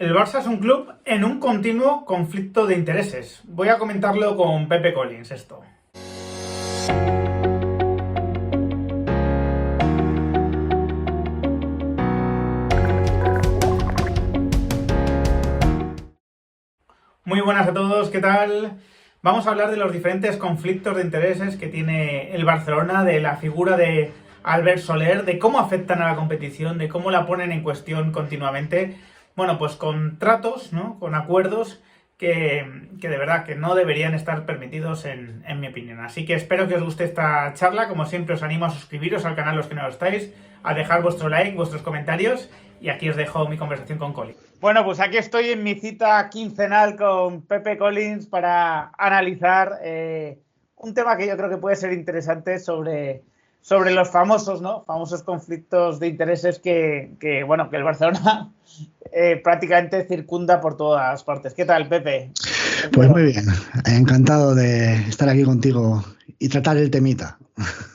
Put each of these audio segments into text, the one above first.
El Barça es un club en un continuo conflicto de intereses. Voy a comentarlo con Pepe Collins esto. Muy buenas a todos, ¿qué tal? Vamos a hablar de los diferentes conflictos de intereses que tiene el Barcelona, de la figura de Albert Soler, de cómo afectan a la competición, de cómo la ponen en cuestión continuamente. Bueno, pues con tratos, ¿no? Con acuerdos que de verdad que no deberían estar permitidos en mi opinión. Así que espero que os guste esta charla. Como siempre os animo a suscribiros al canal los que no lo estáis, a dejar vuestro like, vuestros comentarios y aquí os dejo mi conversación con Colin. Bueno, pues aquí estoy en mi cita quincenal con Pepe Collins para analizar un tema que yo creo que puede ser interesante sobre los famosos, ¿no? Famosos conflictos de intereses que bueno, que el Barcelona prácticamente circunda por todas partes. ¿Qué tal, Pepe? Pues muy bien, encantado de estar aquí contigo y tratar el temita.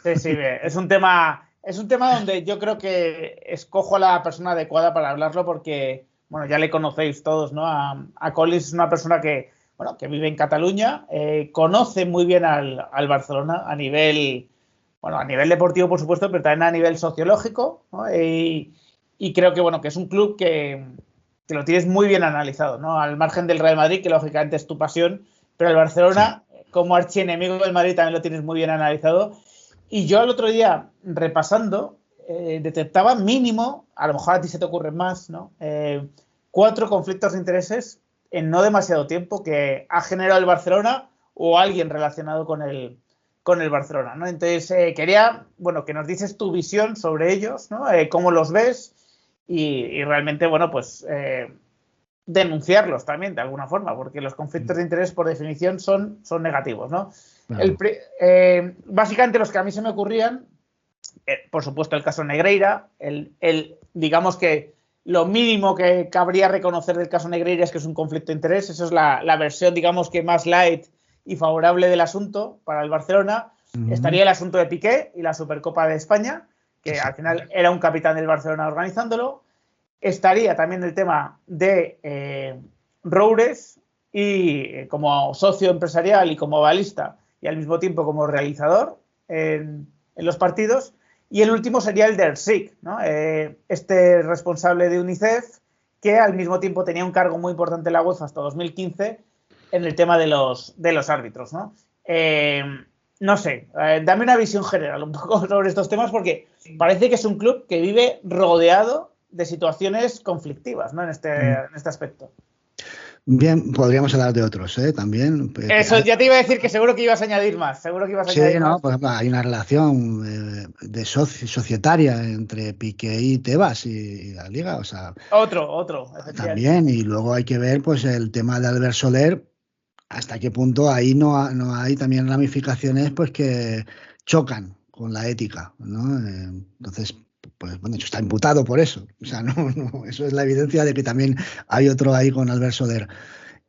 Sí, sí, es un tema donde yo creo que escojo a la persona adecuada para hablarlo porque, bueno, ya le conocéis todos, ¿no? A Collins es una persona que, bueno, que vive en Cataluña, conoce muy bien al Barcelona bueno, a nivel deportivo, por supuesto, pero también a nivel sociológico, ¿no? Y creo que, bueno, que es un club que lo tienes muy bien analizado, ¿no? Al margen del Real Madrid, que lógicamente es tu pasión, pero el Sí. Barcelona, como archienemigo del Madrid, también lo tienes muy bien analizado. Y yo el otro día, repasando, detectaba mínimo, a lo mejor a ti se te ocurren más, ¿no? 4 conflictos de intereses en no demasiado tiempo que ha generado el Barcelona o alguien relacionado con el Barcelona, ¿no? Entonces, quería, bueno, que nos dices tu visión sobre ellos, ¿no? Cómo los ves y realmente, bueno, pues denunciarlos también de alguna forma, porque los conflictos de interés por definición son negativos, ¿no? Claro. Básicamente los que a mí se me ocurrían, por supuesto el caso Negreira, digamos que lo mínimo que cabría reconocer del caso Negreira es que es un conflicto de interés, eso es la versión digamos que más light y favorable del asunto para el Barcelona. Ujú. Estaría el asunto de Piqué y la Supercopa de España, que al Exacto. final era un capitán del Barcelona organizándolo. Estaría también el tema de Roures y como socio empresarial y como balista y al mismo tiempo como realizador en los partidos. Y el último sería el de Ersic, ¿no? Este responsable de UNICEF que al mismo tiempo tenía un cargo muy importante en la UEFA hasta 2015 en el tema de los árbitros, ¿no? No sé, dame una visión general un poco sobre estos temas porque parece que es un club que vive rodeado de situaciones conflictivas, ¿no? En este, Mm. en este aspecto. Bien, podríamos hablar de otros, también. Eso ya te iba a decir que seguro que ibas a añadir más, seguro que ibas a Sí, añadir no, más. por ejemplo, hay una relación societaria entre Piqué y Tebas y la Liga, o sea, Otro, efectivamente. también. Y luego hay que ver, pues, el tema de Albert Soler, hasta qué punto ahí no hay también ramificaciones, pues, que chocan con la ética, ¿no? Entonces, pues, bueno, de hecho está imputado por eso. O sea, no, eso es la evidencia de que también hay otro ahí con Albert Soler.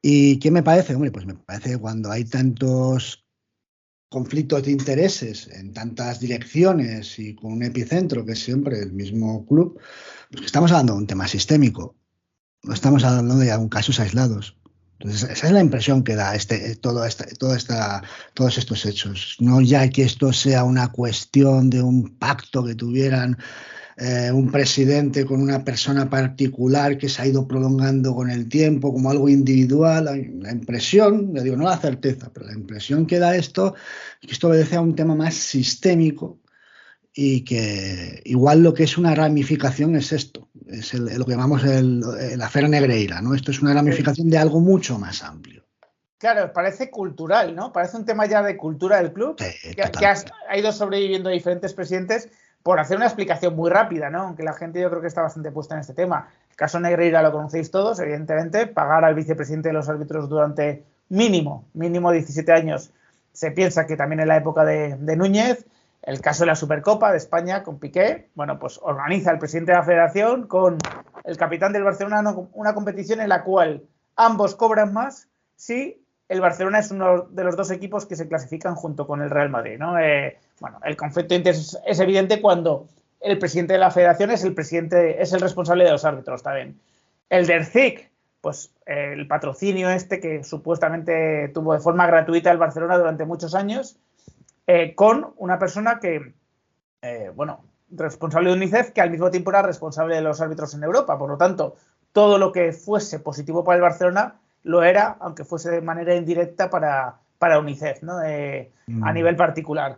¿Y qué me parece? Hombre, pues me parece que cuando hay tantos conflictos de intereses en tantas direcciones y con un epicentro que es siempre el mismo club, pues que estamos hablando de un tema sistémico, no estamos hablando de casos aislados. Entonces, esa es la impresión que da todos estos hechos. No ya que esto sea una cuestión de un pacto que tuvieran un presidente con una persona particular que se ha ido prolongando con el tiempo como algo individual. La impresión, le digo, no la certeza, pero la impresión que da esto es que esto obedece a un tema más sistémico y que igual lo que es una ramificación es esto, es lo que llamamos el affair Negreira, ¿no? Esto es una Sí. ramificación de algo mucho más amplio. Claro, parece cultural, ¿no? Parece un tema ya de cultura del club que Totalmente. ha ido sobreviviendo a diferentes presidentes por hacer una explicación muy rápida, ¿no? Aunque la gente yo creo que está bastante puesta en este tema. El caso Negreira lo conocéis todos, evidentemente, pagar al vicepresidente de los árbitros durante mínimo 17 años. Se piensa que también en la época de Núñez, el caso de la Supercopa de España con Piqué, bueno, pues organiza el presidente de la federación con el capitán del Barcelona una competición en la cual ambos cobran más si el Barcelona es uno de los dos equipos que se clasifican junto con el Real Madrid, ¿no? Bueno, el conflicto de intereses es evidente cuando el presidente de la federación es el responsable de los árbitros también. El de Ercic, pues el patrocinio que supuestamente tuvo de forma gratuita el Barcelona durante muchos años, con una persona que, responsable de UNICEF, que al mismo tiempo era responsable de los árbitros en Europa. Por lo tanto, todo lo que fuese positivo para el Barcelona lo era, aunque fuese de manera indirecta para UNICEF, ¿no? A nivel particular.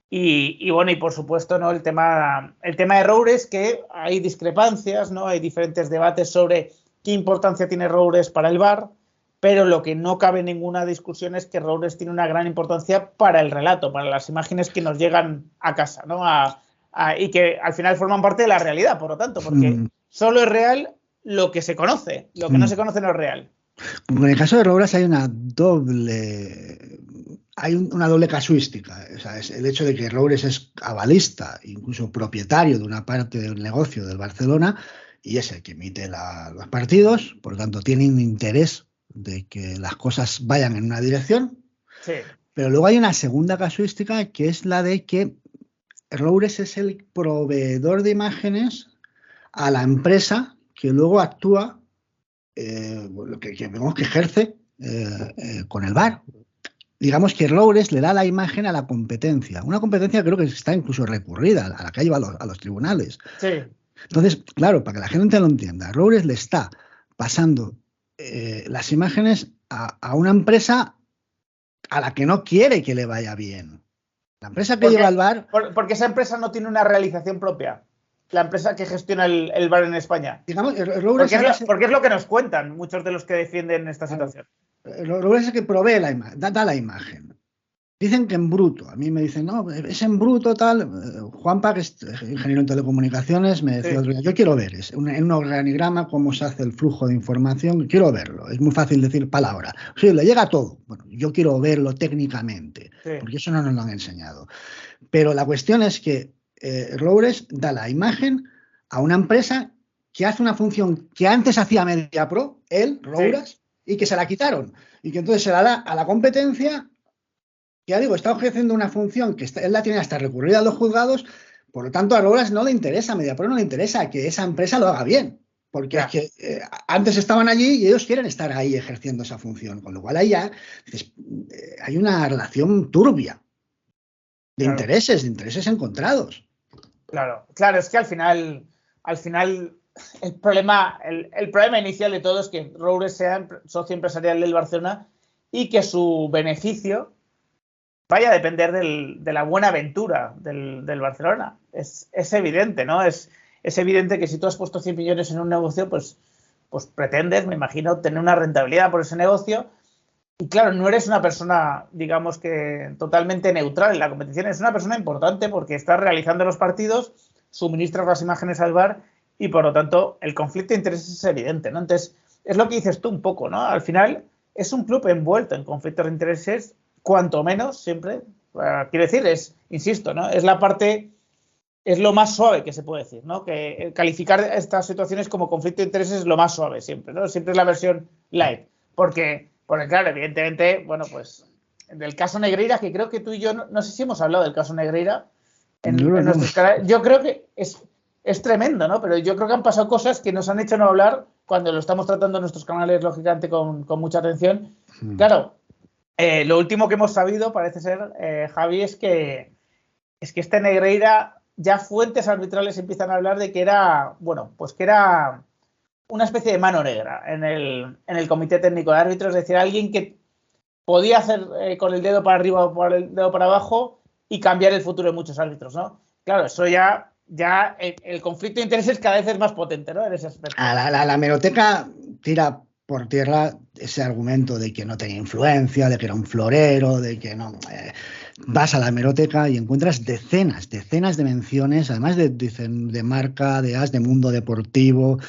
Y por supuesto, ¿no? El tema de Roures, que hay discrepancias, ¿no? Hay diferentes debates sobre qué importancia tiene Roures para el VAR, pero lo que no cabe ninguna discusión es que Roures tiene una gran importancia para el relato, para las imágenes que nos llegan a casa, ¿no? Y que al final forman parte de la realidad, por lo tanto, porque solo es real lo que se conoce, lo que no se conoce no es real. En el caso de Roures hay una doble casuística. O sea, es el hecho de que Roures es avalista, incluso propietario de una parte del negocio del Barcelona, y es el que emite los partidos, por lo tanto tiene un interés de que las cosas vayan en una dirección. Sí. Pero luego hay una segunda casuística, que es la de que Roures es el proveedor de imágenes a la empresa que luego actúa, que vemos que ejerce con el VAR. Digamos que Roures le da la imagen a la competencia. Una competencia creo que está incluso recurrida, a la que lleva a los tribunales. Sí. Entonces, claro, para que la gente lo entienda, Roures le está pasando las imágenes a una empresa a la que no quiere que le vaya bien. La empresa que lleva el VAR... Porque esa empresa no tiene una realización propia. La empresa que gestiona el VAR en España. Digamos, porque es lo que nos cuentan muchos de los que defienden esta situación. Roures es el que provee la imagen, da la imagen. Dicen que en bruto. A mí me dicen, no, es en bruto tal. Juanpa, que es ingeniero en telecomunicaciones, me decía otro día, yo quiero ver en un organigrama cómo se hace el flujo de información, quiero verlo. Es muy fácil decir palabra. Sí, le llega todo. Bueno, yo quiero verlo técnicamente, porque eso no nos lo han enseñado. Pero la cuestión es que Roures da la imagen a una empresa que hace una función que antes hacía MediaPro, Roures, y que se la quitaron. Y que entonces se la da a la competencia. Ya digo, está ejerciendo una función que él la tiene hasta recurrida a los juzgados, por lo tanto a Roures no le interesa, a MediaPro no le interesa que esa empresa lo haga bien, porque es que antes estaban allí y ellos quieren estar ahí ejerciendo esa función, con lo cual ahí ya hay una relación turbia de intereses encontrados. Claro, es que al final el problema inicial de todo es que Roures sea socio empresarial del Barcelona y que su beneficio vaya a depender de la buena aventura del Barcelona. Es evidente, ¿no? Es evidente que si tú has puesto 100 millones en un negocio, pues pretendes, me imagino, obtener una rentabilidad por ese negocio. Y claro, no eres una persona, digamos que totalmente neutral en la competición, eres una persona importante porque estás realizando los partidos, suministras las imágenes al VAR y por lo tanto el conflicto de intereses es evidente, ¿no? Entonces, es lo que dices tú un poco, ¿no? Al final es un club envuelto en conflictos de intereses, cuanto menos siempre, quiero decir, insisto, ¿no? Es lo más suave que se puede decir, ¿no? Que calificar estas situaciones como conflicto de intereses es lo más suave siempre, ¿no? Siempre es la versión light, porque claro, evidentemente, bueno, pues en el caso Negreira, que creo que tú y yo, no sé si hemos hablado del caso Negreira en nuestros canales, yo creo que es tremendo, ¿no? Pero yo creo que han pasado cosas que nos han hecho no hablar cuando lo estamos tratando en nuestros canales, lógicamente, con mucha atención. Claro, lo último que hemos sabido, parece ser, Javi, es que este Negreira, ya fuentes arbitrales empiezan a hablar de que era, bueno, pues que era una especie de mano negra en el comité técnico de árbitros, es decir, alguien que podía hacer con el dedo para arriba o con el dedo para abajo y cambiar el futuro de muchos árbitros, ¿no? Claro, eso ya el conflicto de intereses cada vez es más potente, ¿no? En ese aspecto. La hemeroteca tira por tierra ese argumento de que no tenía influencia, de que era un florero, de que no... vas a la hemeroteca y encuentras decenas de menciones, además de Marca, de AS, de Mundo Deportivo.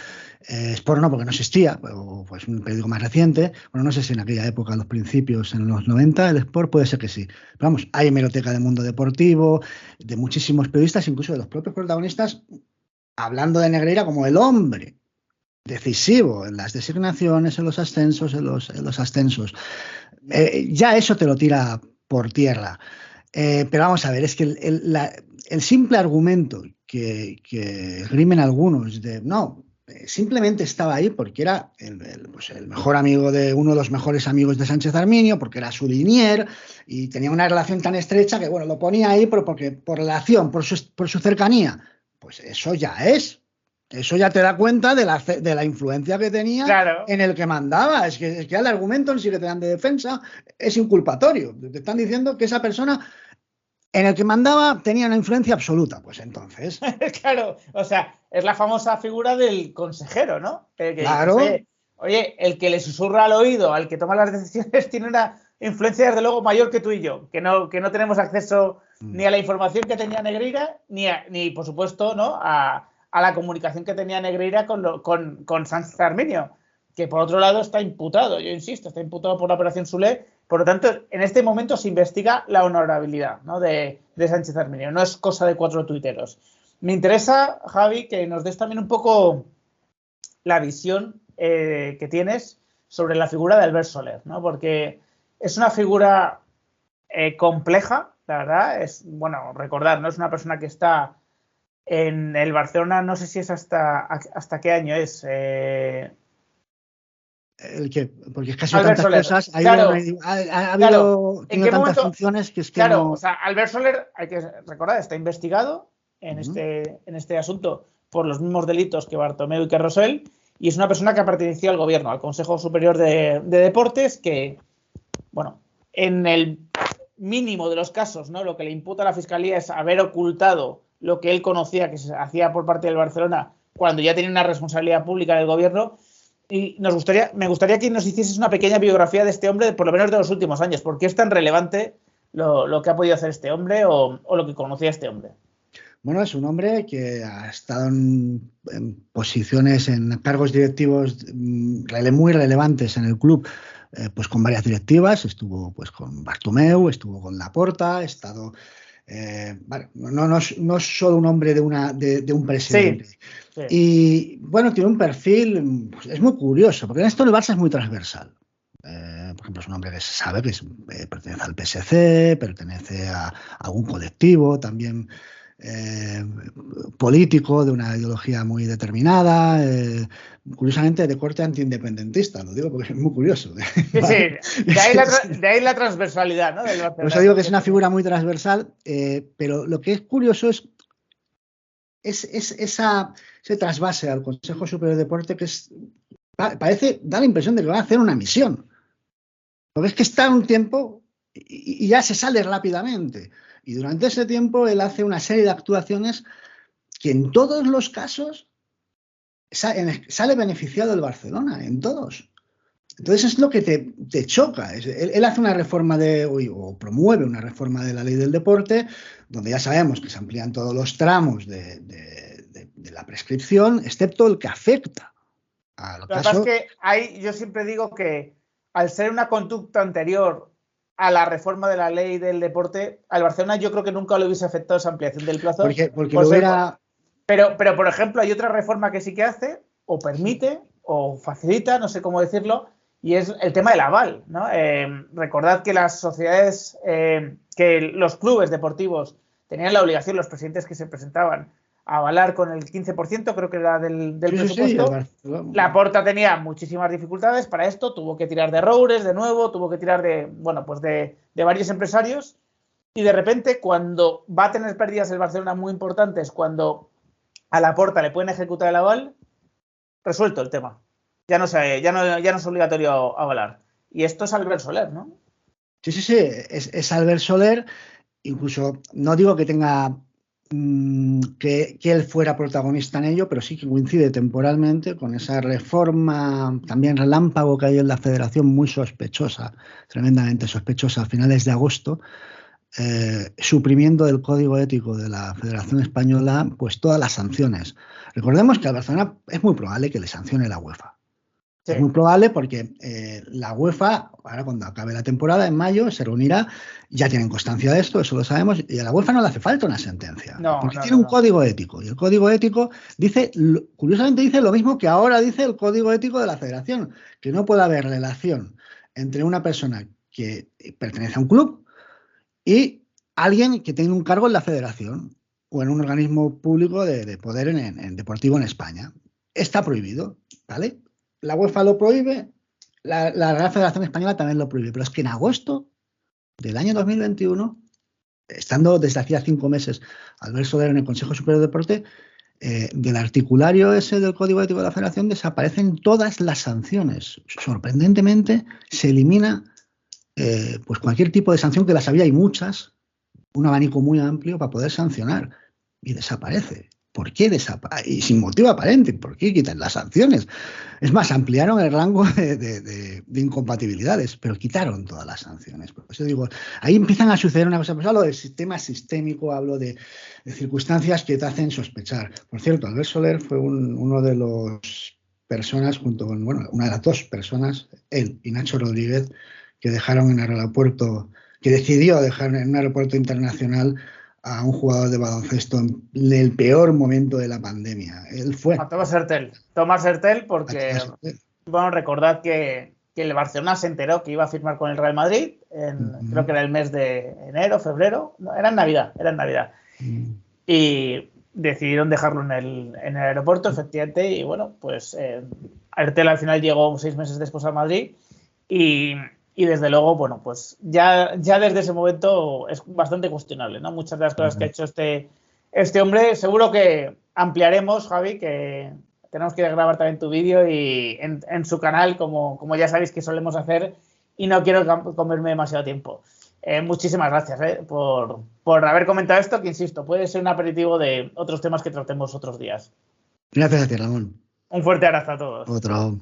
Sport no, porque no existía, o pues un periódico más reciente. Bueno, no sé si en aquella época, a los principios, en los 90, el Sport puede ser que sí. Pero vamos, hay hemeroteca de Mundo Deportivo, de muchísimos periodistas, incluso de los propios protagonistas, hablando de Negreira como el hombre decisivo en las designaciones, en los ascensos, en los ascensos. Ya eso te lo tira por tierra. Pero vamos a ver, es que el simple argumento que esgrimen algunos de no, simplemente estaba ahí porque era pues el mejor amigo de uno de los mejores amigos de Sánchez Arminio, porque era su linier y tenía una relación tan estrecha que, bueno, lo ponía ahí porque por relación, por su cercanía. Pues eso ya te da cuenta de la influencia que tenía Claro. en el que mandaba. Es que el argumento en sí que te dan de defensa es inculpatorio. Te están diciendo que esa persona en el que mandaba tenía una influencia absoluta. Pues entonces, Claro, o sea, es la famosa figura del consejero, ¿no? Que dices, claro. oye, el que le susurra al oído, al que toma las decisiones, tiene una influencia desde luego mayor que tú y yo, que no tenemos acceso ni a la información que tenía Negreira, ni por supuesto, ¿no? A la comunicación que tenía Negreira con Sánchez Arminio, que por otro lado está imputado, yo insisto, está imputado por la Operación Sule. Por lo tanto, en este momento se investiga la honorabilidad, ¿no? de Sánchez Arminio, no es cosa de 4 tuiteros. Me interesa, Javi, que nos des también un poco la visión que tienes sobre la figura de Albert Soler, ¿no? Porque es una figura compleja, la verdad. Es, bueno, recordar, ¿no? Es una persona que está en el Barcelona, no sé si es hasta qué año es. Porque es que ha sido Albert tantas Soler, cosas, claro, ha claro. habido, ¿En tenido qué tantas momento? funciones que es que Claro, o no. sea, Albert Soler, hay que recordar, está investigado en Uh-huh. este asunto por los mismos delitos que Bartomeu y que Rosell, y es una persona que ha pertenecido al gobierno, al Consejo Superior de Deportes, que, bueno, en el mínimo de los casos, ¿no? Lo que le imputa a la Fiscalía es haber ocultado lo que él conocía que se hacía por parte del Barcelona cuando ya tenía una responsabilidad pública en el gobierno. Y me gustaría que nos hicieses una pequeña biografía de este hombre, por lo menos de los últimos años. ¿Por qué es tan relevante lo que ha podido hacer este hombre o lo que conocía este hombre? Bueno, es un hombre que ha estado en posiciones, en cargos directivos muy relevantes en el club, pues con varias directivas. Estuvo pues con Bartomeu, estuvo con Laporta, ha estado. Bueno, no es solo un hombre de un Sí, presidente. sí. Y bueno, tiene un perfil, pues, es muy curioso, porque en esto el Barça es muy transversal. Por ejemplo, es un hombre que se sabe que pertenece al PSC, pertenece a algún colectivo también político de una ideología muy determinada, curiosamente de corte antiindependentista, lo digo porque es muy curioso. Sí, sí. ¿Vale? De ahí la transversalidad, ¿no? Del Por eso Barcelona. digo que es una figura muy transversal, pero lo que es curioso es ese trasvase al Consejo Superior de Deporte que da la impresión de que va a hacer una misión. Porque es que está un tiempo y ya se sale rápidamente. Y durante ese tiempo él hace una serie de actuaciones que en todos los casos sale beneficiado el Barcelona, en todos. Entonces es lo que te choca. Él hace una reforma o promueve una reforma de la ley del deporte, donde ya sabemos que se amplían todos los tramos de la prescripción, excepto el que afecta al Lo que pasa es caso. que yo siempre digo que al ser una conducta anterior a la reforma de la ley del deporte, al Barcelona yo creo que nunca le hubiese afectado esa ampliación del plazo. Porque Por lo ser, hubiera. pero, por ejemplo, hay otra reforma que sí que hace, o permite, o facilita, no sé cómo decirlo, y es el tema del aval, ¿no? Recordad que las sociedades, que los clubes deportivos tenían la obligación, los presidentes que se presentaban, a avalar con el 15%, creo que era del Sí, sí, sí, el presupuesto. Barcelona. Laporta tenía muchísimas dificultades para esto, tuvo que tirar de Roures de nuevo, tuvo que tirar de varios empresarios, y de repente, cuando va a tener pérdidas el Barcelona muy importantes, cuando a Laporta le pueden ejecutar el aval, resuelto el tema. Ya no es obligatorio avalar. Y esto es Albert Soler, ¿no? Sí, sí, sí, es Albert Soler. Incluso no digo que tenga que él fuera protagonista en ello, pero sí que coincide temporalmente con esa reforma también relámpago que hay en la federación, muy sospechosa, tremendamente sospechosa, a finales de agosto, suprimiendo del código ético de la Federación Española pues todas las sanciones. Recordemos que a Barcelona es muy probable que le sancione la UEFA. Sí. Es muy probable porque la UEFA, ahora cuando acabe la temporada, en mayo, se reunirá, ya tienen constancia de esto, eso lo sabemos, y a la UEFA no le hace falta una sentencia, porque tiene un código ético, y el código ético curiosamente dice lo mismo que ahora dice el código ético de la Federación, que no puede haber relación entre una persona que pertenece a un club y alguien que tenga un cargo en la Federación o en un organismo público de poder en deportivo en España. está prohibido, ¿vale? La UEFA lo prohíbe, la Real Federación Española también lo prohíbe, pero es que en agosto del año 2021, estando desde hacía 5 meses Albert Soler en el Consejo Superior de Deporte, del articulario ese del Código Ético de la Federación desaparecen todas las sanciones. Sorprendentemente se elimina pues cualquier tipo de sanción, que las había y muchas, un abanico muy amplio para poder sancionar, y desaparece. ¿Por qué desaparece? Y sin motivo aparente, ¿por qué quitan las sanciones? Es más, ampliaron el rango de incompatibilidades, pero quitaron todas las sanciones. Por eso digo, ahí empiezan a suceder una cosa. Pues hablo del sistema sistémico, hablo de circunstancias que te hacen sospechar. Por cierto, Albert Soler fue uno de los personas, junto con, bueno, una de las 2 personas, él y Nacho Rodríguez, que dejaron en el aeropuerto, que decidió dejar en un aeropuerto internacional a un jugador de baloncesto en el peor momento de la pandemia. Él fue. A Tomás Hertel, porque, bueno, recordad que el Barcelona se enteró que iba a firmar con el Real Madrid, creo que era el mes de enero, febrero, no, era en Navidad. Y decidieron dejarlo en el aeropuerto, efectivamente, y bueno, pues Hertel al final llegó 6 meses después a Madrid y desde luego, bueno, pues ya desde ese momento es bastante cuestionable, ¿no? Muchas de las cosas que ha hecho este hombre. Seguro que ampliaremos, Javi, que tenemos que grabar también tu vídeo y en su canal, como ya sabéis que solemos hacer, y no quiero comerme demasiado tiempo. Muchísimas gracias por haber comentado esto, que insisto, puede ser un aperitivo de otros temas que tratemos otros días. Gracias a ti, Ramón. Un fuerte abrazo a todos. Otro.